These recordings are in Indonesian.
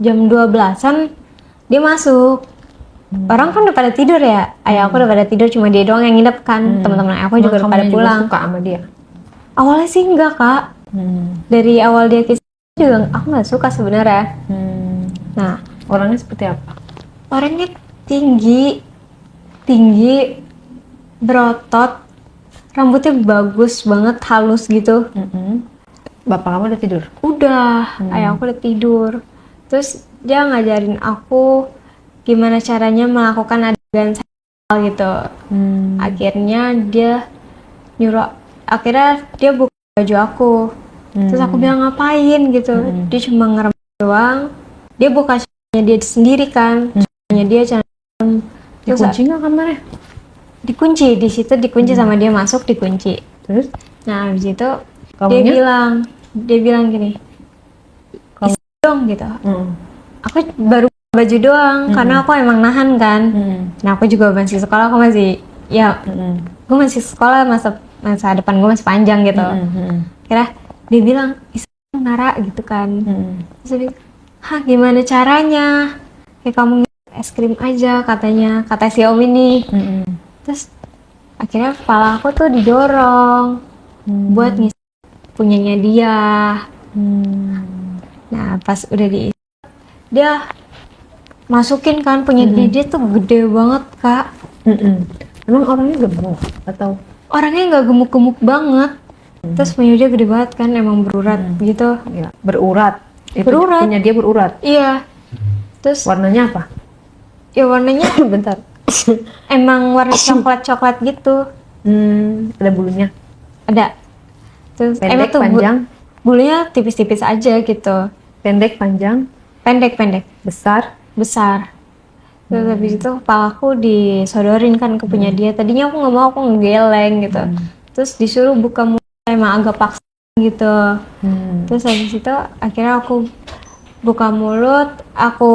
jam 12-an dia masuk. Orang kan udah pada tidur ya, ayah aku udah pada tidur, cuma dia doang yang nginep kan. Teman-teman aku juga udah pada pulang. Suka sama dia? Awalnya sih enggak Kak, dari awal dia kisah juga aku nggak suka sebenarnya. Nah, orangnya seperti apa? orangnya tinggi, berotot, rambutnya bagus banget, halus gitu. Bapak kamu udah tidur? Udah, ayah aku udah tidur. Terus dia ngajarin aku gimana caranya melakukan adegan seksual gitu. Akhirnya dia buka baju aku. Terus aku bilang ngapain gitu. Dia cuma ngerem doang. Dia buka celana dia sendiri kan. Celananya dia celana. Dikunci nggak kamarnya? Dikunci, di situ dikunci sama dia masuk dikunci. Terus? Nah, habis itu Kamunya? dia bilang gini, isi dong gitu. Aku baru buka baju doang karena aku emang nahan kan. Nah, aku juga masih sekolah, aku masih sekolah, masa depan gue masih panjang gitu. Kira dia bilang isi dong Nara gitu kan. Terus dia bilang, hah gimana caranya? Kayak kamu es krim aja katanya, kata si om ini. Terus akhirnya kepala aku tuh didorong buat ngisi punyanya dia. Nah pas udah diisi dia masukin kan punya dia tuh gede banget Kak. Emang orangnya gemuk atau? Orangnya nggak gemuk-gemuk banget. Terus punya dia gede banget kan, emang berurat gitu. Ya, berurat. Berurat. Punya dia berurat. Iya. Terus Warnanya apa? ya warnanya Bentar. emang warna coklat gitu. Ada bulunya? Ada. Terus Pendek, tuh panjang? bulunya tipis-tipis aja gitu. Pendek, panjang? Pendek. Besar? Terus habis itu kepalaku disodorin kan ke punya dia. Tadinya aku nggak mau, aku ngegeleng gitu. Terus disuruh buka mulut, emang agak paksa gitu. Terus habis itu akhirnya aku buka mulut, aku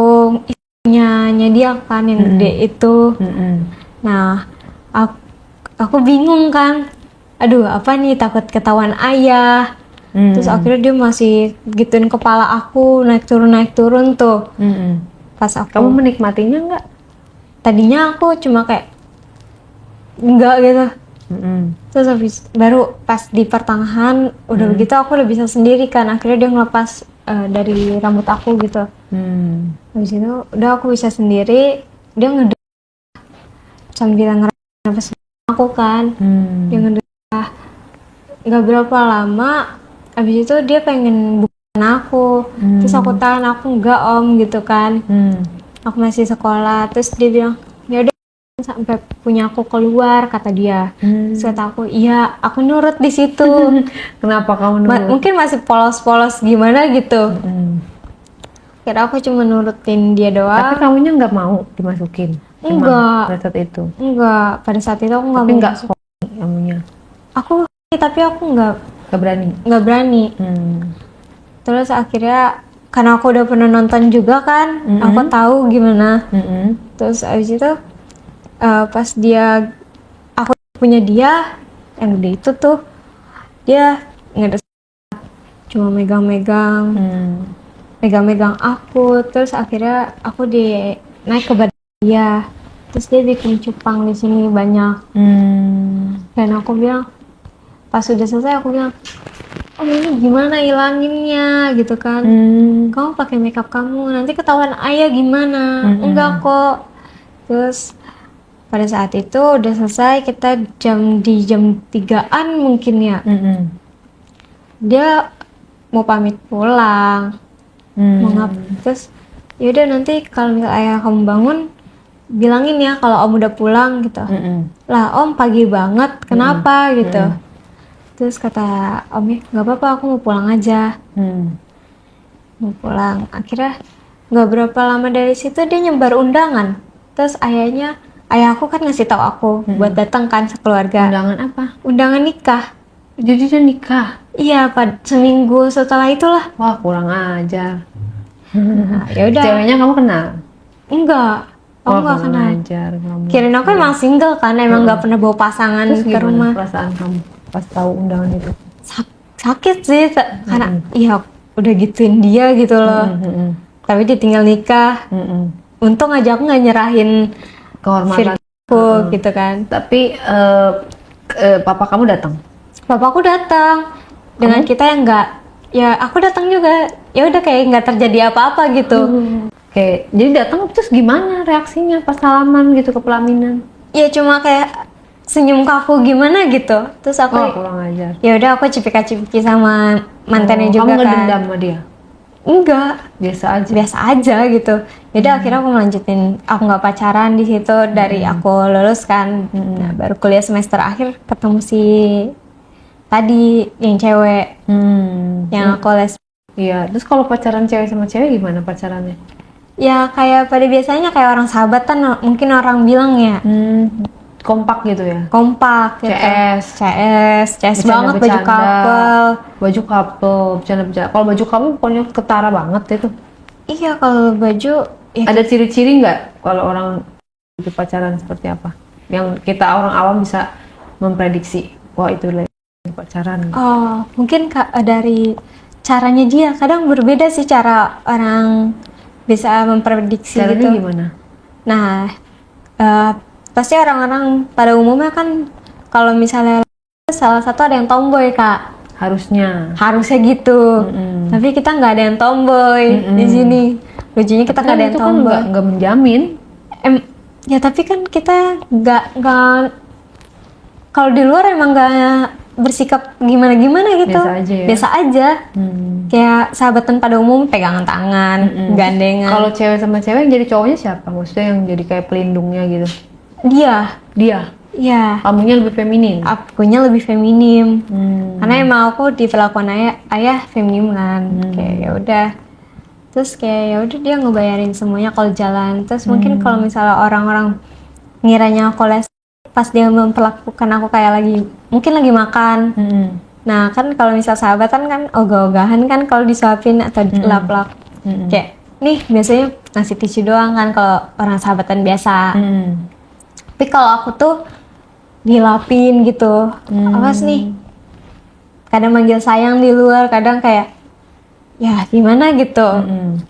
isinya dia kan yang gede itu. Nah, aku bingung kan. Aduh, apa nih, takut ketahuan ayah. Terus akhirnya dia masih gituin kepala aku, naik turun tuh. Pas Kamu menikmatinya nggak? Tadinya aku cuma kayak enggak gitu. Terus baru pas di pertengahan udah begitu aku udah bisa sendiri kan. Akhirnya dia ngelepas dari rambut aku gitu. Habis itu udah aku bisa sendiri. Dia ngedek sambil ngerasa aku kan. Dia ngedek. Nggak berapa lama habis itu dia pengen bukan aku. Terus aku tahan, aku enggak om gitu kan. Aku masih sekolah. Terus dia bilang ya udah sampai punya aku keluar kata dia. Terus kata aku iya, aku nurut di situ. Kenapa kamu nurut? Mungkin masih polos-polos gimana gitu. Kira aku cuma nurutin dia doang. Tapi kamunya nggak mau dimasukin? Enggak. Pada saat itu? Enggak, pada saat itu aku nggak Tapi mau. nggak suka kamunya? Tapi aku nggak berani? Terus akhirnya karena aku udah pernah nonton juga kan, aku tahu gimana. Terus abis itu pas aku punya dia yang gede itu tuh, dia ngedes cuma megang-megang aku. Terus akhirnya aku naik ke badan dia. Terus dia bikin cupang di sini banyak. Dan aku bilang, pas sudah selesai aku bilang, oh ini gimana hilanginnya gitu kan. Kamu pakai makeup kamu, nanti ketahuan ayah gimana. Enggak kok. Terus pada saat itu udah selesai, kita jam 3-an mungkin ya. Dia mau pamit pulang. Mau ngapain. Terus yaudah nanti kalau ayah kamu bangun bilangin ya kalau om udah pulang gitu. Lah om pagi banget, kenapa gitu. Terus kata omnya, nggak apa-apa, aku mau pulang aja. Mau pulang. Akhirnya nggak berapa lama dari situ dia nyebar undangan. Terus ayah aku kan ngasih tahu aku buat datang kan sekeluarga. Undangan apa? Undangan nikah. Jadi dia nikah? Iya, seminggu setelah itulah. Wah, kurang ajar. Nah, ya udah. Ceweknya kamu kenal? Enggak. Aku nggak kenal. Ajar kamu. Kirain aku emang single kan, emang nggak pernah bawa pasangan. Terus ke rumah. Perasaan kamu pas tahu undangan itu? Sakit sih, karena iya udah gituin dia gitu loh. tapi dia tinggal nikah. Untung aja aku nggak nyerahin Kehormatan. aku gitu kan. Tapi papa kamu datang. Bapakku datang dengan kita yang nggak, ya aku datang juga, ya udah kayak nggak terjadi apa-apa gitu. Oke, jadi datang terus gimana reaksinya pas salaman gitu ke pelaminan? Ya cuma kayak senyum ke aku gimana gitu. Terus aku Oh, kurang ajar. ya udah aku cipika-cipiki sama mantannya Oh, juga kamu nggak kan. dendam sama dia? Enggak, Biasa aja. biasa aja gitu. Jadi akhirnya aku melanjutin, aku nggak pacaran di situ dari aku lulus kan. Nah, baru kuliah semester akhir ketemu si tadi yang cewek yang aku les. Iya, terus kalau pacaran cewek sama cewek gimana pacarannya? Ya kayak pada biasanya kayak orang sahabatan, mungkin orang bilang ya Kompak gitu ya? kompak gitu. CS banget, baju Bercanda-bercanda. couple. Baju couple, bercanda-bercanda. Kalau baju couple pokoknya ketara banget itu. Iya, kalau baju ya Ada ciri-ciri nggak kalau orang itu pacaran seperti apa? Yang kita orang awam bisa memprediksi, wah itu lagi pacaran. oh mungkin dari caranya dia kadang berbeda sih cara orang bisa memprediksi Caranya gitu. gimana? Nah, pasti orang-orang pada umumnya kan kalau misalnya salah satu ada yang tomboy kak, Harusnya. harusnya gitu. Tapi kita nggak ada yang tomboy di sini. Lucunya kita nggak ada yang itu kan tomboy. nggak menjamin. Ya tapi kan kita nggak kalau di luar emang nggak bersikap gimana-gimana gitu. Biasa aja ya? Biasa aja. Kayak sahabatan pada umum, pegangan tangan, gandengan. Kalau cewek sama cewek yang jadi cowoknya siapa? Maksudnya yang jadi kayak pelindungnya gitu? Dia, ya, Kamunya lebih feminin. akunya lebih feminim. Karena emang aku diperlakukan ayah feminim kan. Kayak ya udah. Terus kayak ya udah dia ngebayarin semuanya kalau jalan. Terus mungkin kalau misalnya orang-orang ngiranya aku les, pas dia memperlakukan aku kayak mungkin lagi makan. Nah kan kalau misal sahabatan kan ogah-ogahan kan kalau disuapin atau dilap-lap. Kayak nih biasanya ngasih tisu doang kan kalau orang sahabatan biasa. Tapi kalau aku tuh dilapin gitu. Awas nih. Kadang manggil sayang di luar, kadang kayak ya gimana gitu.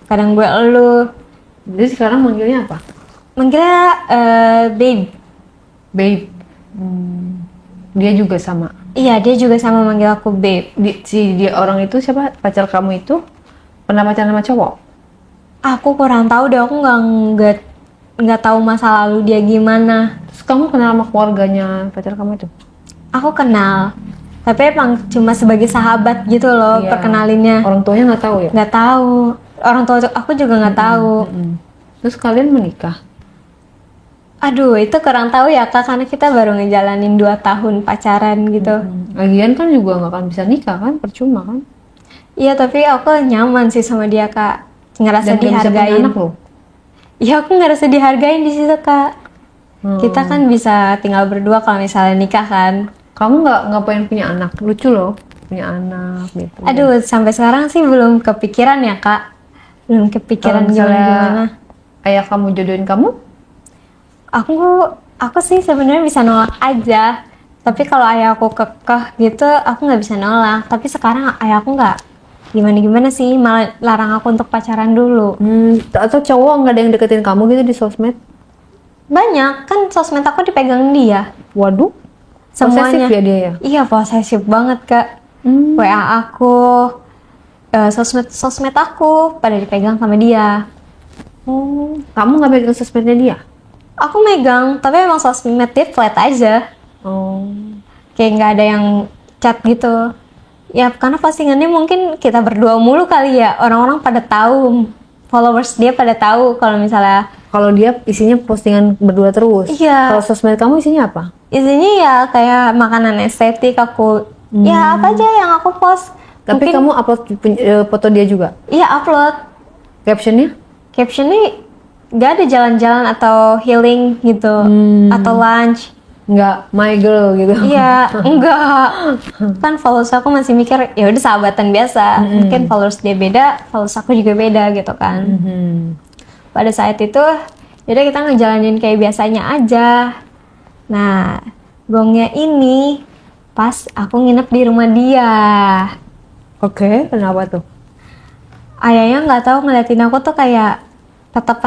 Kadang gue elu. Jadi sekarang manggilnya apa? Manggilnya babe. Babe. Dia juga sama. Iya, dia juga sama manggil aku babe. Dia orang itu siapa? Pacar kamu itu pernah pacaran sama cowok? Aku kurang tahu deh, aku nggak tahu masa lalu dia gimana. Terus kamu kenal sama keluarganya pacar kamu itu? Aku kenal, tapi emang cuma sebagai sahabat gitu loh Iya. perkenalinnya. Orang tuanya nggak tahu ya? Nggak tahu, orang tua aku juga nggak tahu. Terus kalian menikah? Aduh, itu kurang tahu ya kak, karena kita baru ngejalanin 2 tahun pacaran gitu. Lagian kan juga nggak akan bisa nikah kan? Percuma kan? Iya, tapi aku nyaman sih sama dia kak, ngerasa Dan dia bisa punya dihargain. anak loh. Iya, aku ngerasa dihargain di situ kak. Kita kan bisa tinggal berdua kalau misalnya nikah kan. Kamu nggak pengen punya anak? Lucu loh, punya anak gitu. Aduh, sampai sekarang sih belum kepikiran ya kak. Belum kepikiran Kalau misalnya gimana. ayah kamu jodohin kamu? Aku sih sebenarnya bisa nolak aja. Tapi kalau ayah aku kekeh gitu, aku nggak bisa nolak. Tapi sekarang ayah aku nggak gimana-gimana sih, malah larang aku untuk pacaran dulu. Atau cowok nggak ada yang deketin kamu gitu di sosmed? Banyak, kan sosmed aku dipegang dia. Waduh, Semuanya. posesif ya dia ya? Iya, posesif banget kak. WA aku, sosmed aku pada dipegang sama dia. Kamu nggak pegang sosmednya dia? Aku megang, tapi emang sosmed dia flat aja. Kayak nggak ada yang chat gitu. Ya karena postingannya mungkin kita berdua mulu kali ya. Orang-orang pada tahu, followers dia pada tahu kalau misalnya Kalau dia isinya postingan berdua terus. Iya. Kalau sosmed kamu isinya apa? isinya ya kayak makanan estetik aku. Ya apa aja yang aku post. Tapi Mungkin- kamu upload foto dia juga. Iya upload. Captionnya? Captionnya nggak ada jalan-jalan atau healing gitu atau lunch. Nggak, my girl gitu. Iya, enggak. Kan followers aku masih mikir ya udah sahabatan biasa. Mungkin followers dia beda, followers aku juga beda gitu kan. Pada saat itu, jadi kita ngejalanin kayak biasanya aja. Nah, gongnya ini pas aku nginep di rumah dia. Oke, kenapa tuh? ayahnya nggak tahu ngeliatin aku tuh kayak tatapan